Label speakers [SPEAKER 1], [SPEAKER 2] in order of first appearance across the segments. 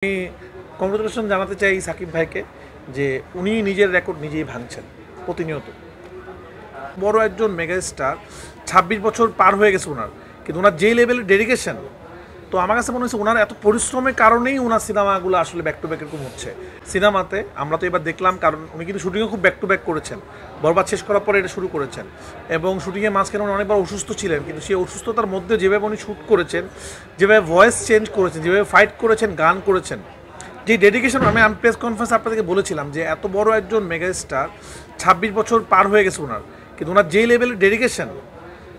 [SPEAKER 1] আমি কংগ্রেচুলেশন জানাতে চাই সাকিব ভাইকে যে উনি নিজের রেকর্ড নিজেই ভাঙছেন প্রতিনিয়ত। বড় একজন মেগাস্টার, ২৬ বছর পার হয়ে গেছে ওনার, কিন্তু ওনার যে লেভেলের ডেডিকেশন, তো আমার কাছে মনে হচ্ছে ওনার এত পরিশ্রমের কারণেই ওনার সিনেমাগুলো আসলে ব্যাক টু ব্যাক এরকম হচ্ছে। সিনেমাতে আমরা তো এবার দেখলাম, কারণ উনি কিন্তু শুটিংও খুব ব্যাক টু ব্যাক করেছেন। বরবাদ শেষ করার পরে এটা শুরু করেছেন, এবং শুটিংয়ের মাঝখানে উনি অনেকবার অসুস্থ ছিলেন, কিন্তু সেই অসুস্থতার মধ্যে যেভাবে উনি শ্যুট করেছেন, যেভাবে ভয়েস চেঞ্জ করেছেন, যেভাবে ফাইট করেছেন, গান করেছেন, যে ডেডিকেশন, আমি প্রেস কনফারেন্স আপনাদেরকে বলেছিলাম যে এত বড় একজন মেগাস্টার, ২৬ বছর পার হয়ে গেছে ওনার, কিন্তু ওনার যে লেভেলের ডেডিকেশন,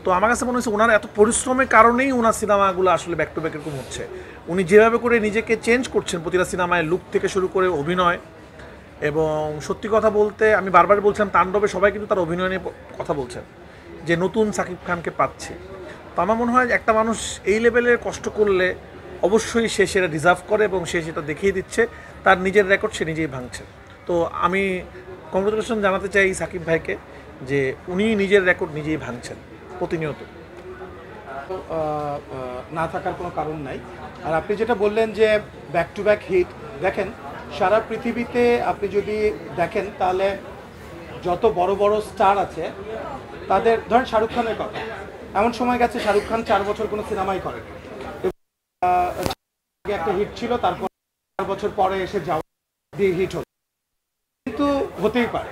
[SPEAKER 1] তো আমার কাছে মনে হচ্ছে ওনার এত পরিশ্রমের কারণেই ওনার সিনেমাগুলো আসলে ব্যাক টু ব্যাক এরকম হচ্ছে। উনি যেভাবে করে নিজেকে চেঞ্জ করছেন প্রতিটা সিনেমায়, লুক থেকে শুরু করে অভিনয়, এবং সত্যি কথা বলতে আমি বারবার বলছিলাম, তাণ্ডবে সবাই কিন্তু তার অভিনয় নিয়ে কথা বলছেন যে নতুন সাকিব খানকে পাচ্ছে। তো আমার মনে হয় একটা মানুষ এই লেভেলের কষ্ট করলে অবশ্যই সে সেটা ডিজার্ভ করে, এবং সে সেটা দেখিয়ে দিচ্ছে, তার নিজের রেকর্ড সে নিজেই ভাঙছে। তো আমি কংগ্রেচুলেশন জানাতে চাই সাকিব ভাইকে যে উনি নিজের রেকর্ড নিজেই ভাঙছেন প্রতিনিয়ত।
[SPEAKER 2] না থাকার কোনো কারণ নাই। আর আপনি যেটা বললেন যে ব্যাক টু ব্যাক হিট, দেখেন সারা পৃথিবীতে আপনি যদি দেখেন তাহলে যত বড় বড় স্টার আছে তাদের, ধরেন শাহরুখ খানের কথা, এমন সময় গেছে শাহরুখ খান 4 বছর কোনো সিনেমাই করেন, একটা হিট ছিল, তারপর 4 বছর পরে এসে যাওয়া দিয়ে হিট হল, কিন্তু হতেই পারে।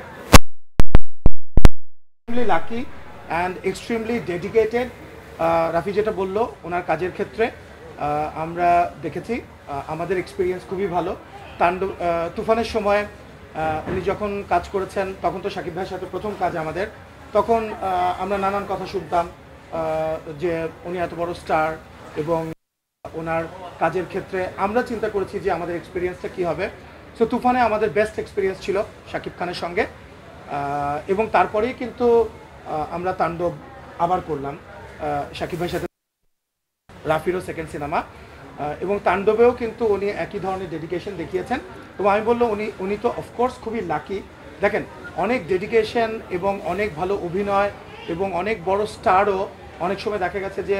[SPEAKER 2] Lucky and extremely dedicated. Rafi যেটা বললো ওনার কাজের ক্ষেত্রে আমরা দেখেছি, আমাদের এক্সপিরিয়েন্স খুবই ভালো। তুফানের সময় উনি যখন কাজ করেছেন, তখন তো সাকিব ভাইয়ের সাথে প্রথম কাজ আমাদের, তখন আমরা নানান কথা শুনতাম যে উনি এত বড় স্টার, এবং ওনার কাজের ক্ষেত্রে আমরা চিন্তা করেছি যে আমাদের এক্সপিরিয়েন্সটা কী হবে। সো তুফানে আমাদের বেস্ট এক্সপিরিয়েন্স ছিল সাকিব খানের সঙ্গে, এবং তারপরেই কিন্তু আমরা তাণ্ডব আবার করলাম সাকিব ভাইয়ের সাথে, রাফিরও সেকেন্ড সিনেমা, এবং তাণ্ডবেও কিন্তু উনি একই ধরনের ডেডিকেশন দেখিয়েছেন। এবং আমি বললো উনি তো অফকোর্স খুবই লাকি। দেখেন অনেক ডেডিকেশন এবং অনেক ভালো অভিনয় এবং অনেক বড় স্টারও অনেক সময় দেখা গেছে যে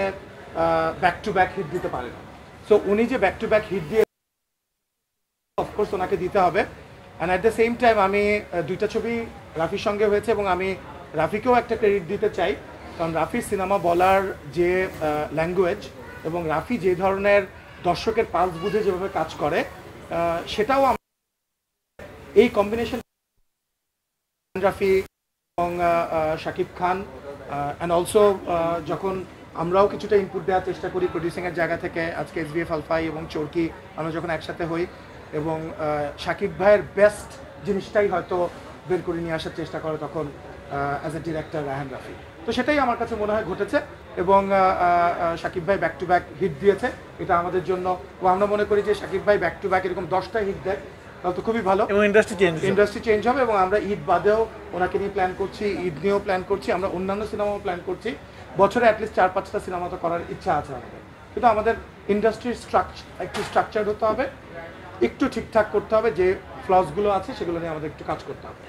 [SPEAKER 2] ব্যাক টু ব্যাক হিট দিতে পারে না। সো উনি যে ব্যাক টু ব্যাক হিট দিয়ে, অফকোর্স ওনাকে দিতে হবে। And at the same time আমি দুইটা ছবি রাফির সঙ্গে হয়েছে, এবং আমি রাফিকেও একটা ক্রেডিট দিতে চাই, কারণ রাফির সিনেমা বলার যে ল্যাঙ্গুয়েজ, এবং রাফি যে ধরনের দর্শকের পালস বুঝে যেভাবে কাজ করে, সেটাও এই কম্বিনেশন রাফি এবং শাকিব খান, অ্যান্ড অলসো যখন আমরাও কিছুটা ইনপুট দেওয়ার চেষ্টা করি প্রডিউসিংয়ের জায়গা থেকে, আজকে SBF আলফাই এবং চরকি আমরা যখন একসাথে হই, এবং শাকিব ভাইয়ের বেস্ট জিনিসটাই হয়তো বের করে নিয়ে আসার চেষ্টা করে তখন as a director Raihan Rafi. তো সেটাই আমার কাছে মনে হয় ঘটেছে, এবং শাকিব ভাই ব্যাক টু ব্যাক হিট দিয়েছে, এটা আমাদের জন্য, আমরা মনে করি যে শাকিব ভাই ব্যাক টু ব্যাক এরকম 10টা হিট দেয় তাহলে তো খুবই ভালো,
[SPEAKER 1] এবং ইন্ডাস্ট্রি
[SPEAKER 2] চেঞ্জ হবে। এবং আমরা ঈদ বাদেও ওনাকে নিয়ে প্ল্যান করছি, ঈদ নিয়েও প্ল্যান করছি, আমরা অন্যান্য সিনেমাও প্ল্যান করছি, বছরে অ্যাটলিস্ট 4-5টা সিনেমা তো করার ইচ্ছা আছে আমাদের। কিন্তু আমাদের ইন্ডাস্ট্রির একটু স্ট্রাকচার হতে হবে, একটু ঠিকঠাক করতে হবে, যে ফ্লসগুলো আছে সেগুলো নিয়ে আমাদের একটু কাজ করতে হবে।